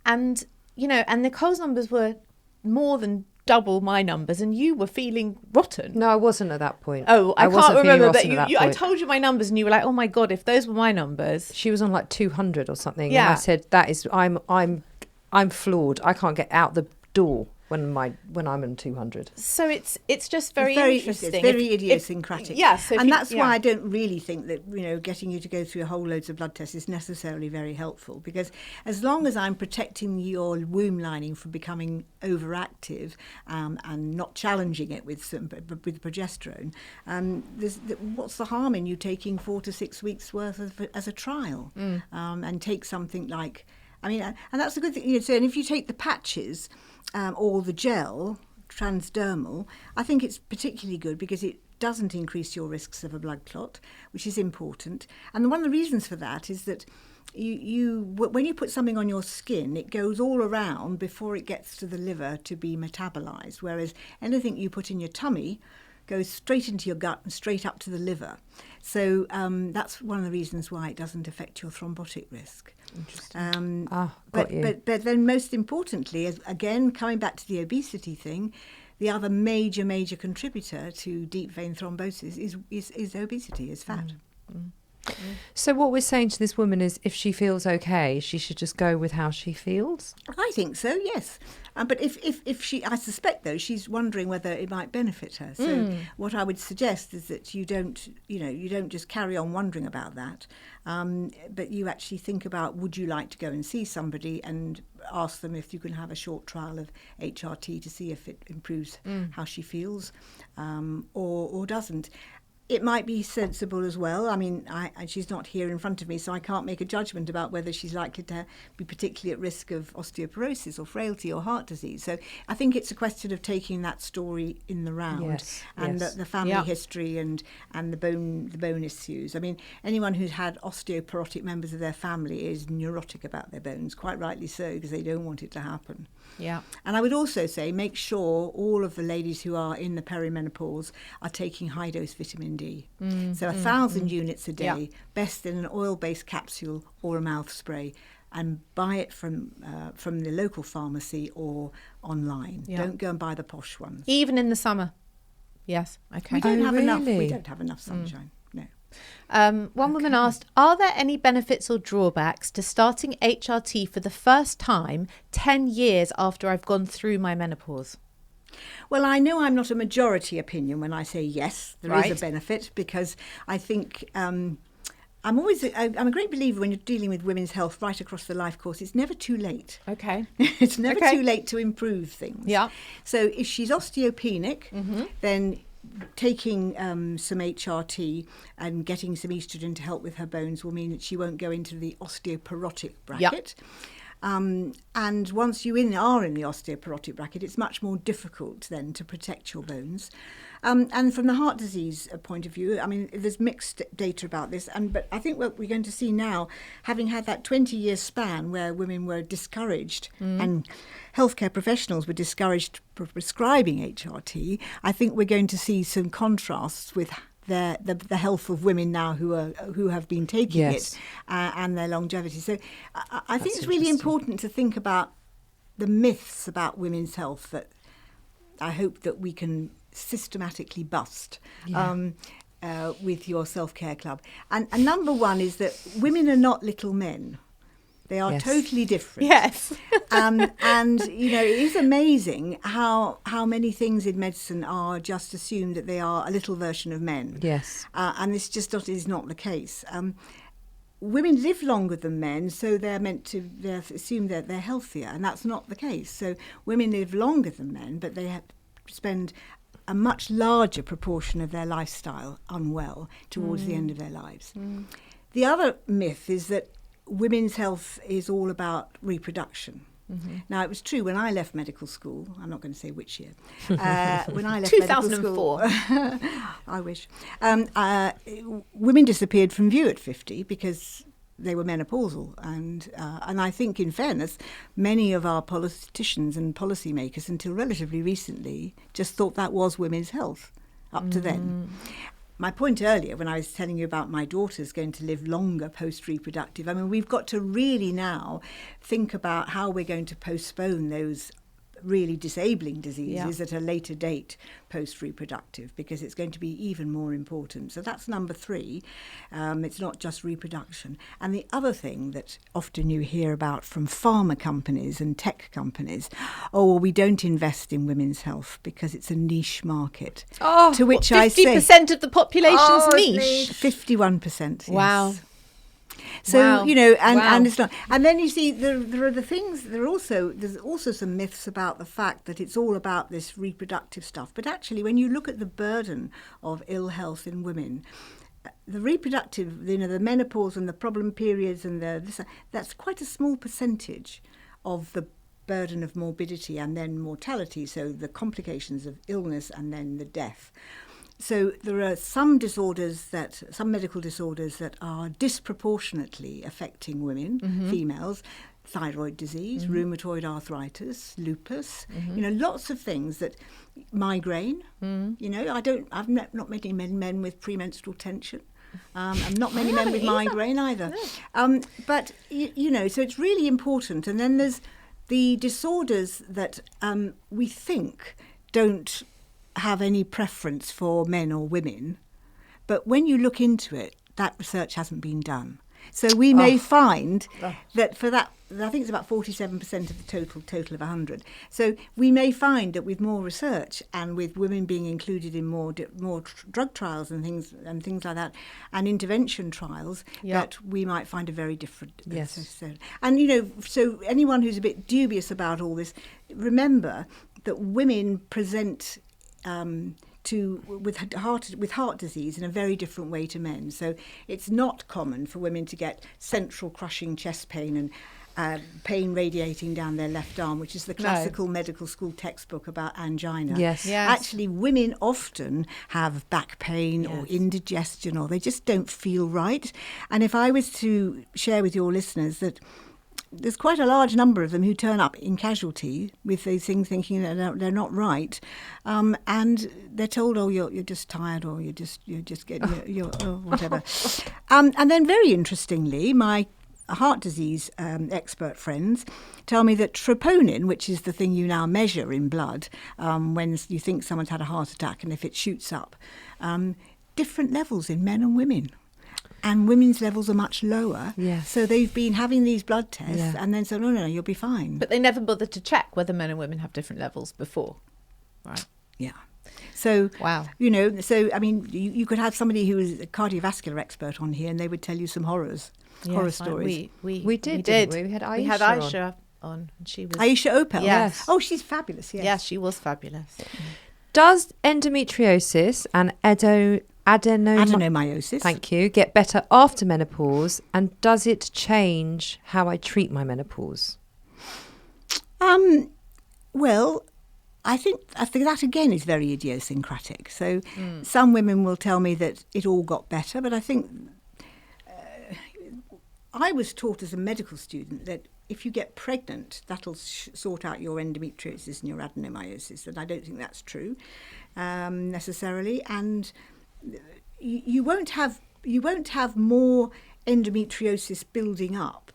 And, and Nicole's numbers were more than double my numbers, and you were feeling rotten. No, I wasn't at that point. Oh, I wasn't can't feeling remember, but rotten at that I point. told you my numbers, and you were like, oh my God, if those were my numbers. She was on like 200 or something. Yeah. And I said, I'm floored. I can't get out the door when I'm in 200. So it's just very interesting. It's very idiosyncratic. And that's why I don't really think that, getting you to go through a whole loads of blood tests is necessarily very helpful, because as long as I'm protecting your womb lining from becoming overactive and not challenging it with progesterone, what's the harm in you taking 4 to 6 weeks worth as a trial and take something like, and that's a good thing. So, and if you take the patches or the gel, transdermal, I think it's particularly good because it doesn't increase your risks of a blood clot, which is important. And one of the reasons for that is that when you put something on your skin, it goes all around before it gets to the liver to be metabolized, whereas anything you put in your tummy goes straight into your gut and straight up to the liver. So that's one of the reasons why it doesn't affect your thrombotic risk. Interesting. But then most importantly, again, coming back to the obesity thing, the other major contributor to deep vein thrombosis is obesity, is fat. So what we're saying to this woman is, if she feels okay, she should just go with how she feels. I think so, yes. But if she, I suspect though, she's wondering whether it might benefit her. So what I would suggest is that you don't just carry on wondering about that, but you actually think about, would you like to go and see somebody and ask them if you can have a short trial of HRT to see if it improves how she feels, or doesn't. It might be sensible as well. She's not here in front of me, so I can't make a judgment about whether she's likely to be particularly at risk of osteoporosis or frailty or heart disease. So I think it's a question of taking that story in the round, the family history and the bone issues. Anyone who's had osteoporotic members of their family is neurotic about their bones, quite rightly so, because they don't want it to happen. Yeah. And I would also say, make sure all of the ladies who are in the perimenopause are taking high-dose vitamin D. So 1,000 units a day, best in an oil-based capsule or a mouth spray, and buy it from the local pharmacy or online. Yeah. Don't go and buy the posh ones. Even in the summer. Yes. Okay. We don't have enough. We really? don't have enough sunshine. No. One woman asked, are there any benefits or drawbacks to starting HRT for the first time 10 years after I've gone through my menopause? Well, I know I'm not a majority opinion when I say yes, there is a benefit, because I think I'm a great believer when you're dealing with women's health right across the life course, it's never too late. Okay. It's never too late to improve things. Yeah. So if she's osteopenic, then taking some HRT and getting some estrogen to help with her bones will mean that she won't go into the osteoporotic bracket. And once you are in the osteoporotic bracket, it's much more difficult then to protect your bones. And from the heart disease point of view, I mean, there's mixed data about this. But I think what we're going to see now, having had that 20-year span where women were discouraged and healthcare professionals were discouraged for prescribing HRT, I think we're going to see some contrasts with the health of women now who have been taking it and their longevity. So I think it's really important to think about the myths about women's health that I hope that we can systematically bust with your self-care club. And number one is that women are not little men. They are totally different. Yes. And, you know, it is amazing how many things in medicine are just assumed that they are a little version of men. Yes. And this just is not the case. Women live longer than men, so they're assumed that they're healthier, and that's not the case. So women live longer than men, but they spend a much larger proportion of their lifestyle unwell towards the end of their lives. The other myth is that women's health is all about reproduction. Now, it was true when I left medical school. I'm not going to say which year. When I left 2004. medical school, I wish. Women disappeared from view at 50 because they were menopausal. And I think, in fairness, many of our politicians and policymakers, until relatively recently, just thought that was women's health up to then. My point earlier, when I was telling you about my daughter's going to live longer post-reproductive, I mean, we've got to really now think about how we're going to postpone those really disabling diseases at a later date post-reproductive, because it's going to be even more important. So that's number 3. It's not just reproduction. And the other thing that often you hear about from pharma companies and tech companies, well, we don't invest in women's health because it's a niche market. Oh, to which I say 50% of the population's niche. 51%. Wow. Yes. So, you know, and it's not. And then you see there are the things, there's also some myths about the fact that it's all about this reproductive stuff. But actually, when you look at the burden of ill health in women, the reproductive, you know, the menopause and the problem periods and that's quite a small percentage of the burden of morbidity and then mortality. So the complications of illness and then the death. So there are some medical disorders that are disproportionately affecting women, females, thyroid disease, rheumatoid arthritis, lupus, you know, lots of things that, migraine, you know, I've not many men with premenstrual tension. And not many men with migraine either. No. But, you know, so it's really important. And then there's the disorders that we think don't have any preference for men or women, but when you look into it, that research hasn't been done. So we may find that for that, I think it's about 47% of the total of 100. So we may find that with more research and with women being included in more drug trials and things like that, and intervention trials, that we might find a very different. Yes. And you know, so anyone who's a bit dubious about all this, remember that women present with heart disease in a very different way to men. So it's not common for women to get central crushing chest pain and pain radiating down their left arm, which is the classical medical school textbook about angina. Yes. Actually, women often have back pain or indigestion, or they just don't feel right. And if I was to share with your listeners that there's quite a large number of them who turn up in casualty with these things, thinking that they're not right, and they're told, "Oh, you're just tired, or you're just getting you're whatever." And then, very interestingly, my heart disease expert friends tell me that troponin, which is the thing you now measure in blood when you think someone's had a heart attack, and if it shoots up, different levels in men and women. And women's levels are much lower. Yes. So they've been having these blood tests and then said, no, you'll be fine. But they never bothered to check whether men and women have different levels before. Right. Yeah. So, wow. You know, so, I mean, you could have somebody who is a cardiovascular expert on here and they would tell you some horror stories. We did. We had Aisha, we had Aisha on. And she was Aisha Opel? Yes. Oh, she's fabulous, yes. Yes, she was fabulous. Does endometriosis and Adenomyosis. Thank you. Get better after menopause, and does it change how I treat my menopause? Well, I think that again is very idiosyncratic. So some women will tell me that it all got better, but I think I was taught as a medical student that if you get pregnant, that'll sort out your endometriosis and your adenomyosis, and I don't think that's true necessarily. And you won't have more endometriosis building up.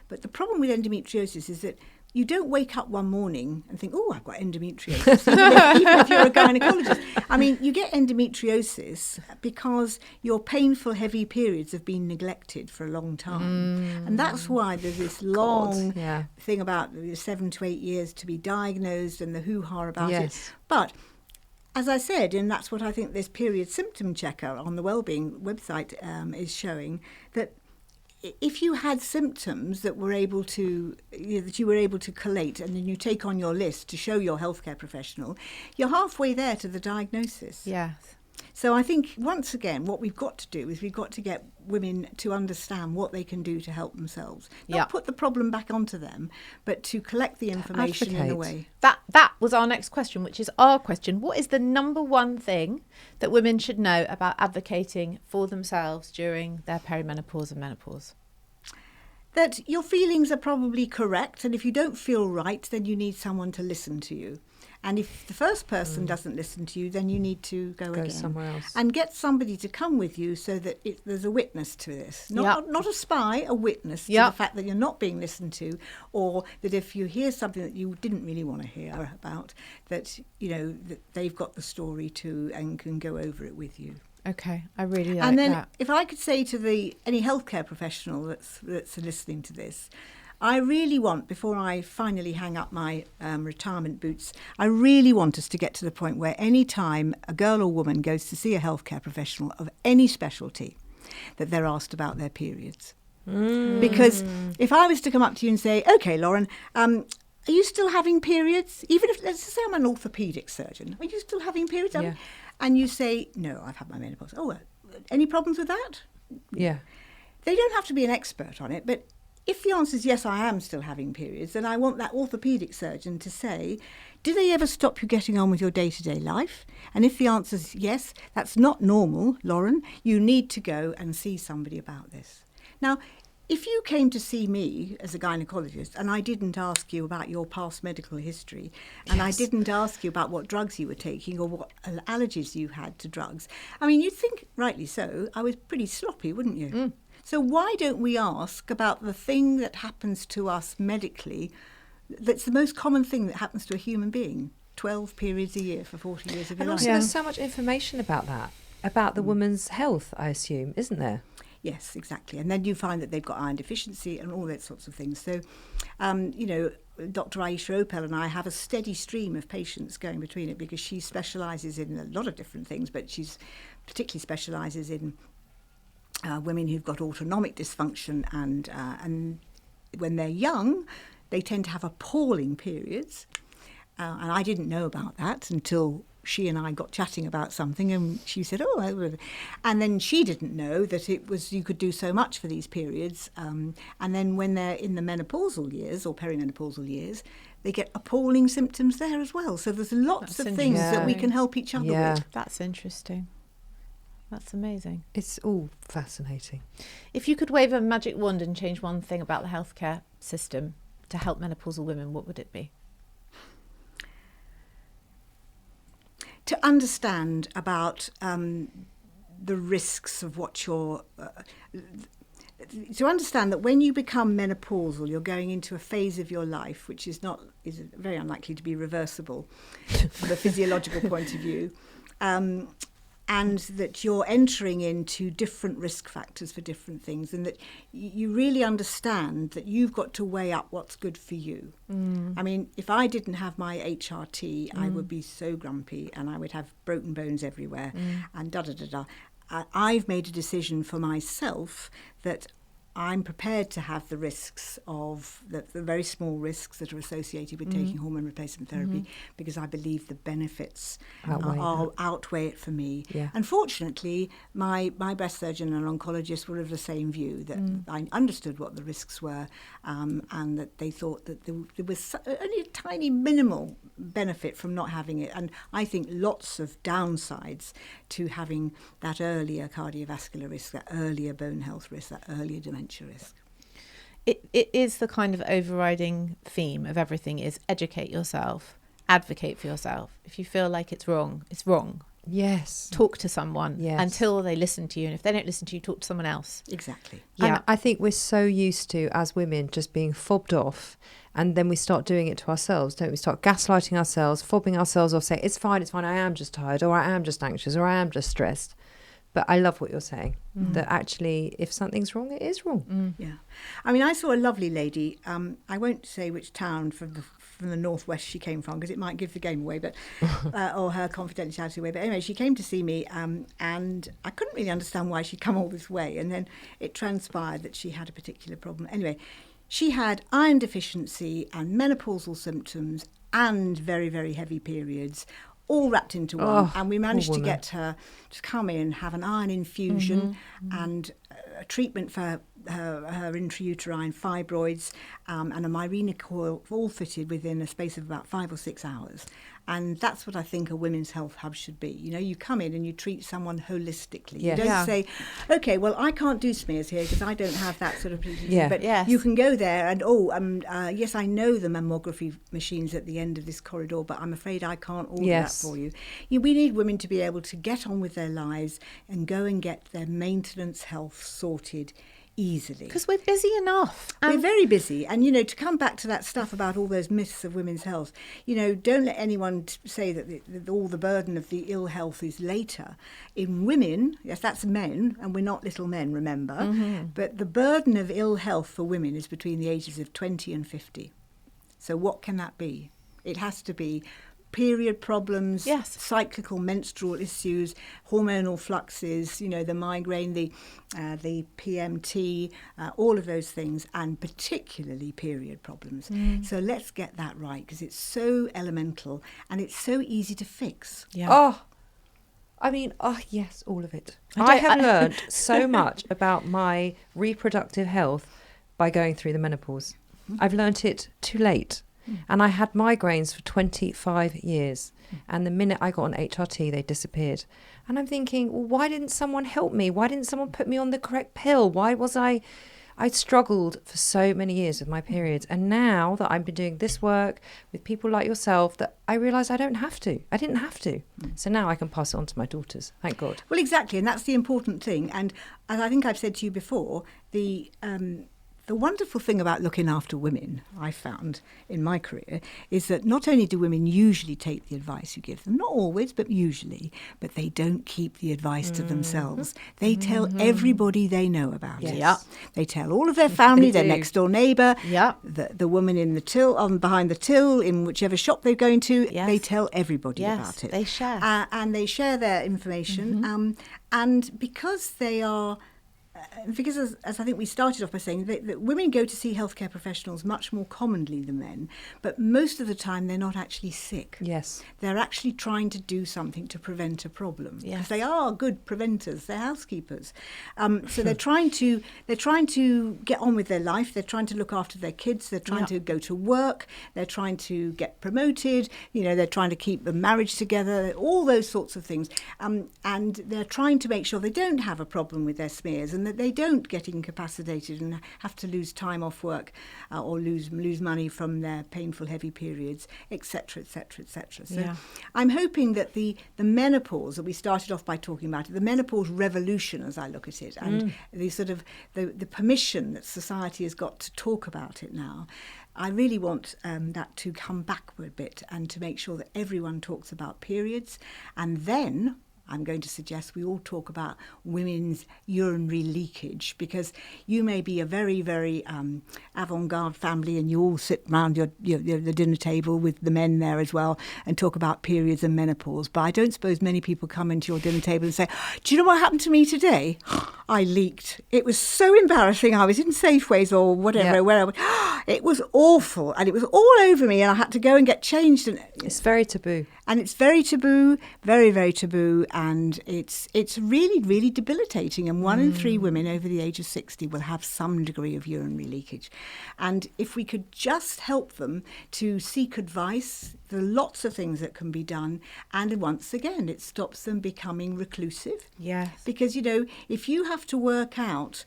But the problem with endometriosis is that you don't wake up one morning and think, oh, I've got endometriosis, even if you're a gynecologist. I mean, you get endometriosis because your painful, heavy periods have been neglected for a long time. And that's why there's this long thing about 7 to 8 years to be diagnosed and the hoo-ha about it. But as I said, and that's what I think this period symptom checker on the Wellbeing website is showing, that if you had symptoms that were able to, that you were able to collate, and then you take on your list to show your healthcare professional, you're halfway there to the diagnosis. Yes. So I think, once again, what we've got to do is we've got to get women to understand what they can do to help themselves. Not put the problem back onto them, but to collect the information in a way. That was our next question, which is our question. What is the number one thing that women should know about advocating for themselves during their perimenopause and menopause? That your feelings are probably correct, and if you don't feel right, then you need someone to listen to you. And if the first person doesn't listen to you, then you need to go again. Somewhere else. And get somebody to come with you so that there's a witness to this. Not a spy, a witness to the fact that you're not being listened to, or that if you hear something that you didn't really want to hear about, that, that they've got the story too and can go over it with you. Okay, I really like that. And then if I could say to any healthcare professional that's listening to this, I really want, before I finally hang up my retirement boots, I really want us to get to the point where any time a girl or woman goes to see a healthcare professional of any specialty, that they're asked about their periods. Because if I was to come up to you and say, OK, Lauren, are you still having periods? Even if, let's say I'm an orthopaedic surgeon, are you still having periods? Yeah. And you say, no, I've had my menopause. Oh, any problems with that? Yeah. They don't have to be an expert on it, but if the answer is yes, I am still having periods, then I want that orthopaedic surgeon to say, do they ever stop you getting on with your day-to-day life? And if the answer is yes, that's not normal, Lauren, you need to go and see somebody about this. Now, if you came to see me as a gynecologist and I didn't ask you about your past medical history, and I didn't ask you about what drugs you were taking or what allergies you had to drugs, I mean, you'd think, rightly so, I was pretty sloppy, wouldn't you? So why don't we ask about the thing that happens to us medically, that's the most common thing that happens to a human being, 12 periods a year for 40 years of your And life? also there's so much information about that, about the woman's health, I assume, isn't there? Yes, exactly. And then you find that they've got iron deficiency and all that sorts of things. So, Dr. Aisha Opel and I have a steady stream of patients going between it because she specialises in a lot of different things, but she's particularly specialises in women who've got autonomic dysfunction, and when they're young, they tend to have appalling periods. And I didn't know about that until she and I got chatting about something, and she said, and then she didn't know that you could do so much for these periods. And then when they're in the menopausal years or perimenopausal years, they get appalling symptoms there as well. So there's lots of things that we can help each other with. That's interesting. That's amazing. It's all fascinating. If you could wave a magic wand and change one thing about the healthcare system to help menopausal women, what would it be? To understand about the risks of what you're... to understand that when you become menopausal, you're going into a phase of your life which is very unlikely to be reversible from a physiological point of view. And that you're entering into different risk factors for different things, and that you really understand that you've got to weigh up what's good for you. I mean, if I didn't have my HRT, I would be so grumpy and I would have broken bones everywhere and da-da-da-da. I've made a decision for myself that I'm prepared to have the risks of the very small risks that are associated with taking hormone replacement therapy, because I believe the benefits outweigh it for me. Yeah. Unfortunately, my breast surgeon and oncologist were of the same view, that I understood what the risks were, and that they thought that there was only a tiny minimal benefit from not having it. And I think lots of downsides to having that earlier cardiovascular risk, that earlier bone health risk, that earlier dementia risk. It is the kind of overriding theme of everything is educate yourself, advocate for yourself. If you feel like it's wrong, it's wrong. Yes. Talk to someone until they listen to you. And if they don't listen to you, talk to someone else. Exactly. Yeah. And I think we're so used to, as women, just being fobbed off. And then we start doing it to ourselves, don't we? Start gaslighting ourselves, fobbing ourselves off, say, it's fine, I am just tired, or I am just anxious, or I am just stressed. But I love what you're saying, that actually, if something's wrong, it is wrong. Yeah. I mean, I saw a lovely lady, I won't say which town from the northwest she came from, because it might give the game away, but or her confidentiality away. But anyway, she came to see me, and I couldn't really understand why she'd come all this way. And then it transpired that she had a particular problem. Anyway, she had iron deficiency and menopausal symptoms and very, very heavy periods, all wrapped into one. And we managed to get her to come in, have an iron infusion and a treatment for her intrauterine fibroids, and a Mirena coil, all fitted within a space of about 5 or 6 hours. And that's what I think a women's health hub should be. You know, you come in and you treat someone holistically. Yes. You don't say, okay, well, I can't do smears here because I don't have that sort of... But Yes. you can go there and, yes, I know the mammography machine's at the end of this corridor, but I'm afraid I can't order that for you. We need women to be able to get on with their lives and go and get their maintenance health sorted easily. Because we're busy enough. We're very busy. And, you know, to come back to that stuff about all those myths of women's health, you know, don't let anyone say that all the burden of the ill health is later. In women, yes, that's men, and we're not little men, remember, but the burden of ill health for women is between the ages of 20 and 50. So what can that be? It has to be period problems, cyclical menstrual issues, hormonal fluxes, you know, the migraine, the PMT, all of those things, and particularly period problems. So let's get that right, because it's so elemental and it's so easy to fix. Yes, all of it. I have learned so much about my reproductive health by going through the menopause. I've learnt it too late. And I had migraines for 25 years. And the minute I got on HRT, they disappeared. And I'm thinking, well, why didn't someone help me? Why didn't someone put me on the correct pill? Why was I struggled for so many years with my periods. And now that I've been doing this work with people like yourself, that I realise I didn't have to. So now I can pass it on to my daughters. Thank God. Well, exactly. And that's the important thing. And as I think I've said to you before, the wonderful thing about looking after women, I found in my career, is that not only do women usually take the advice you give them, not always, but usually, but they don't keep the advice to themselves. They tell everybody they know about it. Yeah. They tell all of their family, their next door neighbour, the woman in the till, behind the till, in whichever shop they're going to. They tell everybody about it. They share. And they share their information. And because they are... Because, as I think we started off by saying, that women go to see healthcare professionals much more commonly than men, but most of the time they're not actually sick. Yes. They're actually trying to do something to prevent a problem. Yes. Because they are good preventers, they're housekeepers. So they're trying to get on with their life, they're trying to look after their kids, they're trying to go to work, they're trying to get promoted, they're trying to keep the marriage together, all those sorts of things. And they're trying to make sure they don't have a problem with their smears and that they don't get incapacitated and have to lose time off work or lose money from their painful heavy periods, etc., etc., etc. So I'm hoping that the menopause that we started off by talking about, the menopause revolution as I look at it, and the sort of the permission that society has got to talk about it now, I really want that to come back a bit and to make sure that everyone talks about periods. And then I'm going to suggest we all talk about women's urinary leakage, because you may be a very, very avant-garde family and you all sit around the dinner table with the men there as well and talk about periods and menopause. But I don't suppose many people come into your dinner table and say, do you know what happened to me today? I leaked. It was so embarrassing. I was in Safeways or whatever, where I went. It was awful, and it was all over me, and I had to go and get changed. And it's very taboo. And it's very taboo, very, very taboo, and it's really, really debilitating. And 1 in 3 women over the age of 60 will have some degree of urinary leakage. And if we could just help them to seek advice, there are lots of things that can be done. And once again, it stops them becoming reclusive. Yes. Because, if you have to work out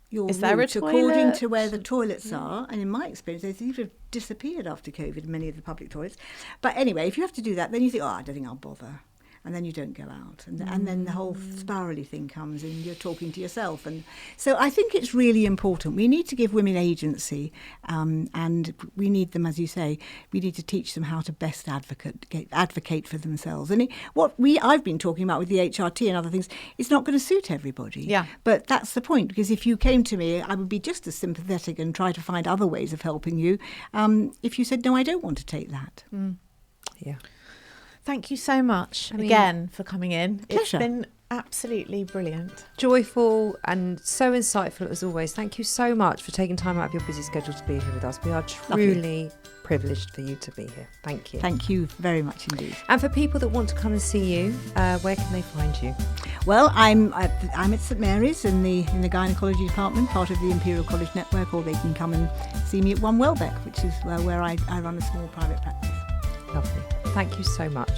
your Is there a route toilet? according to where the toilets are, and in my experience, they seem to have disappeared after COVID, many of the public toilets. But anyway, if you have to do that, then you think, I don't think I'll bother. And then you don't go out. And then the whole spirally thing comes in, you're talking to yourself. And so I think it's really important. We need to give women agency, and we need them, as you say, we need to teach them how to best advocate for themselves. And I've been talking about with the HRT and other things, it's not going to suit everybody. Yeah. But that's the point, because if you came to me, I would be just as sympathetic and try to find other ways of helping you. If you said, no, I don't want to take that. Yeah. Thank you so much again for coming in. Pleasure. It's been absolutely brilliant. Joyful and so insightful as always. Thank you so much for taking time out of your busy schedule to be here with us. We are truly privileged for you to be here. Thank you. Thank you very much indeed. And for people that want to come and see you, where can they find you? Well, I'm at St Mary's in the gynecology department, part of the Imperial College Network, or they can come and see me at 1 Welbeck, which is where I run a small private practice. Lovely. Thank you so much.